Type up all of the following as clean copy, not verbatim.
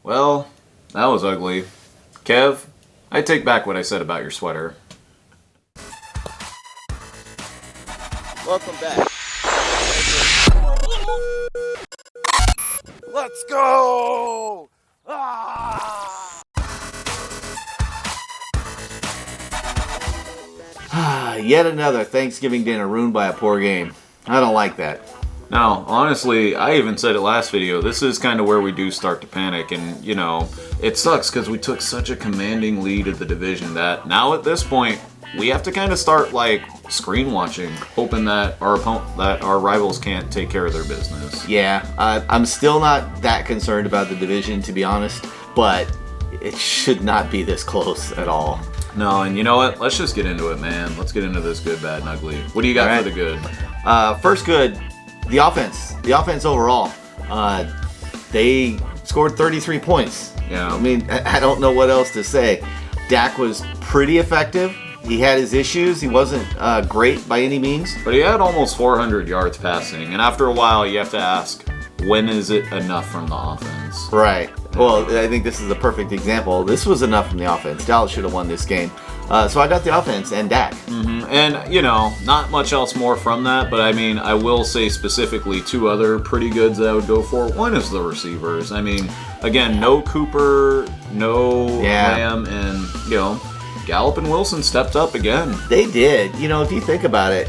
Well, that was ugly. Kev, I take back what I said about your sweater. Welcome back. Let's go! Yet another Thanksgiving dinner ruined by a poor game. I don't like that. Now, honestly, I even said it last video, this is kind of where we do start to panic, and, you know, it sucks because we took such a commanding lead at the division that now at this point, we have to kind of start, like, screen watching, hoping that our rivals can't take care of their business. Yeah, I'm still not that concerned about the division, to be honest, but it should not be this close at all. No, and you know what? Let's just get into it, man. Let's get into this good, bad, and ugly. What do you got for the good? First good, the offense. The offense overall. They scored 33 points. Yeah. I mean, I don't know what else to say. Dak was pretty effective. He had his issues. He wasn't great by any means. But he had almost 400 yards passing. And after a while, you have to ask, when is it enough from the offense? Right. Well, I think this is a perfect example. This was enough from the offense. Dallas should have won this game. So I got the offense and Dak. Mm-hmm. And, you know, not much else more from that. But, I mean, I will say specifically two other pretty goods that I would go for. One is the receivers. I mean, again, no Cooper, no Lamb, and, you know, Gallup and Wilson stepped up again. They did. You know, if you think about it,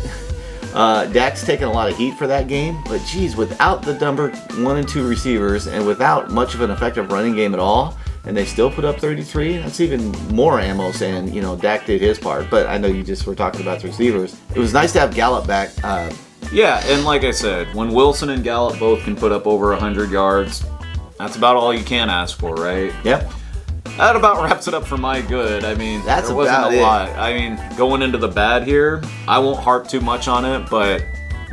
Dak's taken a lot of heat for that game, but geez, without the number 1 and 2 receivers and without much of an effective running game at all, and they still put up 33, that's even more ammo saying, you know, Dak did his part. But I know you just were talking about the receivers. It was nice to have Gallup back. Yeah, and like I said, when Wilson and Gallup both can put up over 100 yards, that's about all you can ask for, right? Yep. That about wraps it up for my good. I mean, there wasn't a it. lot. I mean, going into the bad here, I won't harp too much on it, but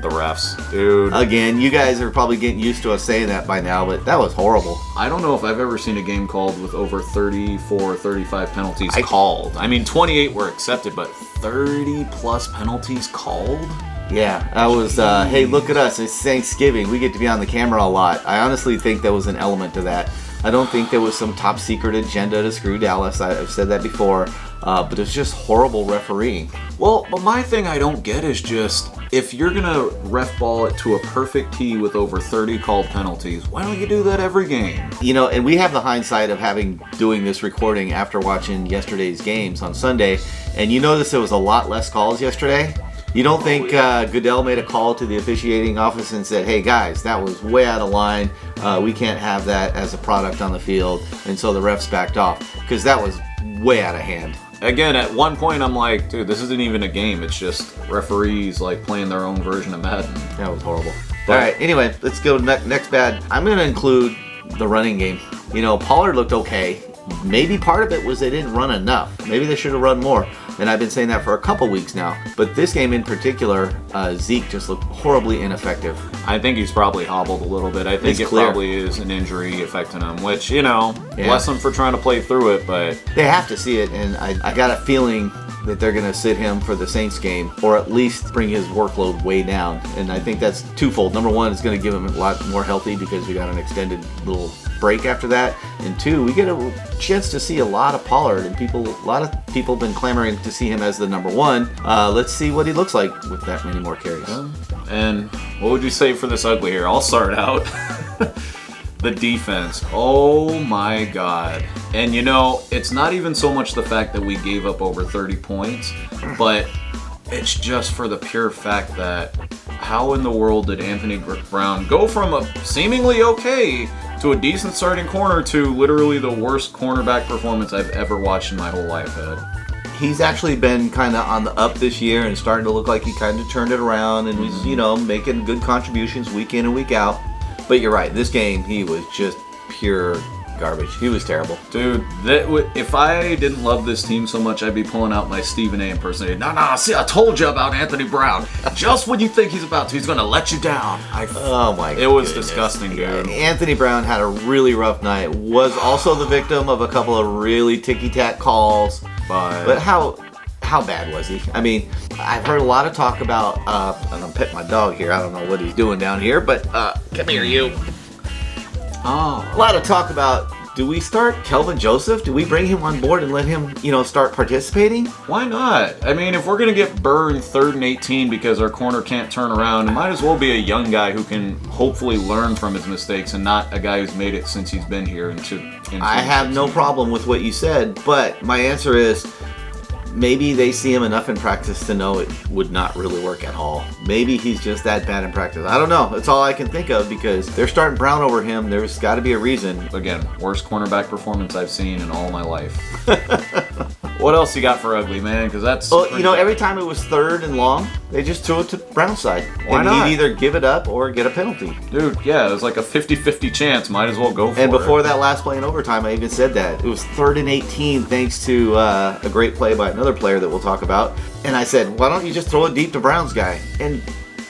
the refs, dude. Again, you guys are probably getting used to us saying that by now, but that was horrible. I don't know if I've ever seen a game called with over 34, 35 penalties called. I mean, 28 were accepted, but 30 plus penalties called? Yeah, that was, hey, look at us. It's Thanksgiving. We get to be on the camera a lot. I honestly think there was an element to that. I don't think there was some top secret agenda to screw Dallas. I've said that before, but it's just horrible refereeing. Well, but my thing I don't get is just, if you're going to ref ball it to a perfect tee with over 30 called penalties, why don't you do that every game? You know, and we have the hindsight of doing this recording after watching yesterday's games on Sunday, and you notice there was a lot less calls yesterday. You don't think Goodell made a call to the officiating office and said, hey guys, that was way out of line. We can't have that as a product on the field. And so the refs backed off because that was way out of hand. Again, at one point I'm like, dude, this isn't even a game. It's just referees like playing their own version of Madden. That was horrible. All right, anyway, let's go to next bad. I'm going to include the running game. You know, Pollard looked okay. Maybe part of it was they didn't run enough. Maybe they should have run more. And I've been saying that for a couple weeks now. But this game in particular, Zeke just looked horribly ineffective. I think he's probably hobbled a little bit. I think it probably is an injury affecting him, which, you know, bless him for trying to play through it, but... They have to see it, and I got a feeling that they're going to sit him for the Saints game, or at least bring his workload way down. And I think that's twofold. Number one, it's going to give him a lot more healthy because we got an extended little break after that. And two, we get a chance to see a lot of Pollard, and a lot of people have been clamoring to see him as the number one. Let's see what he looks like with that many more carries. And what would you say for this ugly here? I'll start out. The defense. Oh my God. And you know, it's not even so much the fact that we gave up over 30 points, but it's just for the pure fact that how in the world did Anthony Brown go from a seemingly okay to a decent starting corner to literally the worst cornerback performance I've ever watched in my whole life, Ed? He's actually been kind of on the up this year and starting to look like he kind of turned it around and was, you know, making good contributions week in and week out. But you're right, this game, he was just pure garbage. He was terrible. Dude, if I didn't love this team so much, I'd be pulling out my Stephen A. impersonator. No, see, I told you about Anthony Brown. Just when you think he's about to, he's going to let you down. Oh my God. It was disgusting, dude. Anthony Brown had a really rough night. Was also the victim of a couple of really ticky-tack calls. But how bad was he? I mean, I've heard a lot of talk about, and I'm petting my dog here. I don't know what he's doing down here, but come here, you. Oh. A lot of talk about do we start Kelvin Joseph? Do we bring him on board and let him, start participating? Why not? I mean, if we're going to get burned 3rd and 18 because our corner can't turn around, it might as well be a young guy who can hopefully learn from his mistakes and not a guy who's made it since he's been here. I have no problem with what you said, but my answer is maybe they see him enough in practice to know it would not really work at all. Maybe he's just that bad in practice. I don't know. That's all I can think of because they're starting Brown over him. There's got to be a reason. Again, worst cornerback performance I've seen in all my life. What else you got for ugly, man? Because that's... Well, every time it was 3rd and long, they just threw it to Brown's side. Why not? He'd either give it up or get a penalty. Dude, yeah, it was like a 50-50 chance. Might as well go for it. And before that last play in overtime, I even said that. It was 3rd and 18 thanks to a great play by another player that we'll talk about. And I said, why don't you just throw it deep to Brown's guy? And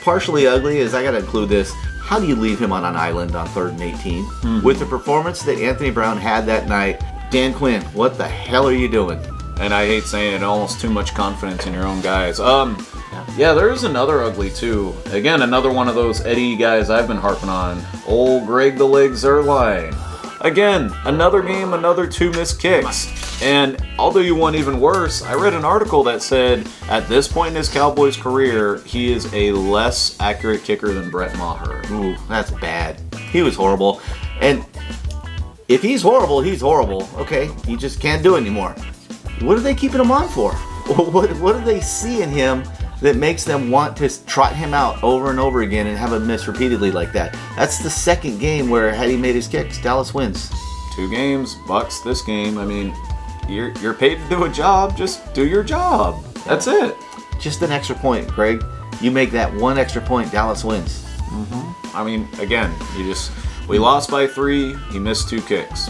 partially ugly is, I got to include this, how do you leave him on an island on 3rd and 18? Mm-hmm. With the performance that Anthony Brown had that night, Dan Quinn, what the hell are you doing? And I hate saying it, almost too much confidence in your own guys. Yeah, there's another ugly too. Again, another one of those Eddie guys I've been harping on. Old Greg the Leg Zerline. Again, another game, another 2 missed kicks. And I'll do you one even worse. I read an article that said at this point in his Cowboys career, he is a less accurate kicker than Brett Maher. Ooh, that's bad. He was horrible. And if he's horrible, he's horrible. Okay, he just can't do it anymore. What are they keeping him on for? What do they see in him that makes them want to trot him out over and over again and have him miss repeatedly like that? That's the second game where had he made his kicks, Dallas wins. 2 games, Bucks this game. I mean, you're paid to do a job. Just do your job. That's it. Just an extra point, Greg. You make that 1 extra point, Dallas wins. Mm-hmm. I mean, again, we lost by 3. He missed 2 kicks.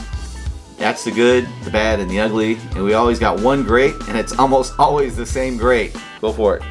That's the good, the bad, and the ugly. And we always got one great, and it's almost always the same great. Go for it.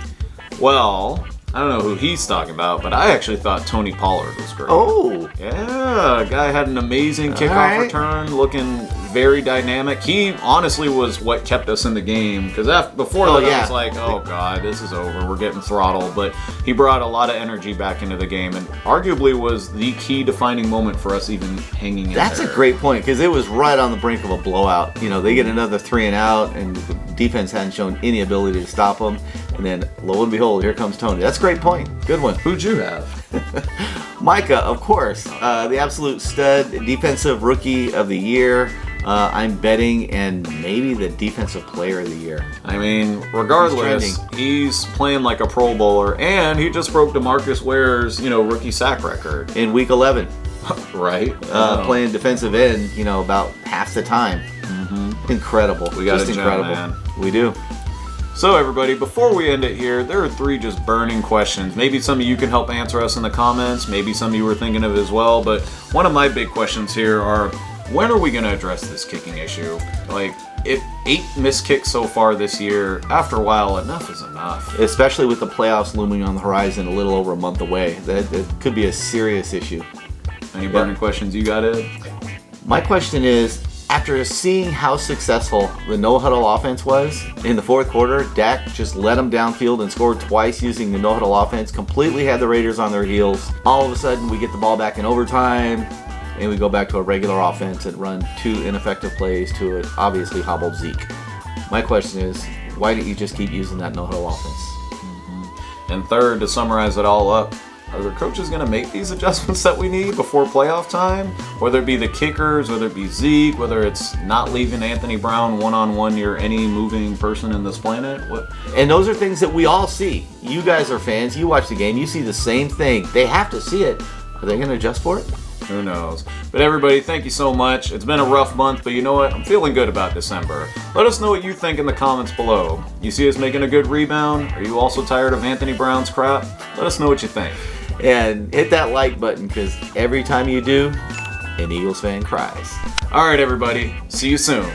Well, I don't know who he's talking about, but I actually thought Tony Pollard was great. Oh! Yeah, guy had an amazing kickoff return, looking very dynamic. He honestly was what kept us in the game, because before that I was like, oh god, this is over, we're getting throttled, but he brought a lot of energy back into the game, and arguably was the key defining moment for us even hanging in That's there. a great point, because it was right on the brink of a blowout. They get another 3 and out, and the defense hadn't shown any ability to stop them, and then lo and behold, here comes Tony. That's a great point. Good one. Who'd you have? Micah, of course. The absolute stud, defensive rookie of the year. I'm betting, and maybe the defensive player of the year. I mean, regardless, he's playing like a Pro Bowler, and he just broke DeMarcus Ware's, rookie sack record. In week 11. Right. Playing defensive end, about half the time. Mm-hmm. Incredible. We got just a gem, incredible. man. We do. So everybody, before we end it here, there are 3 just burning questions. Maybe some of you can help answer us in the comments. Maybe some of you were thinking of it as well. But one of my big questions here are, when are we going to address this kicking issue? Like, if 8 missed kicks so far this year, after a while, enough is enough. Especially with the playoffs looming on the horizon a little over a month away. That could be a serious issue. Any burning questions you got, Ed? My question is, after seeing how successful the no-huddle offense was in the 4th quarter, Dak just led them downfield and scored twice using the no-huddle offense, completely had the Raiders on their heels. All of a sudden, we get the ball back in overtime, and we go back to a regular offense and run 2 ineffective plays to an obviously hobbled Zeke. My question is, why didn't you just keep using that no-huddle offense? Mm-hmm. And third, to summarize it all up, are the coaches going to make these adjustments that we need before playoff time? Whether it be the kickers, whether it be Zeke, whether it's not leaving Anthony Brown one-on-one near any moving person in this planet? What? And those are things that we all see. You guys are fans. You watch the game. You see the same thing. They have to see it. Are they going to adjust for it? Who knows? But everybody, thank you so much. It's been a rough month, but you know what? I'm feeling good about December. Let us know what you think in the comments below. You see us making a good rebound? Are you also tired of Anthony Brown's crap? Let us know what you think. And hit that like button, because every time you do, an Eagles fan cries. All right, everybody. See you soon.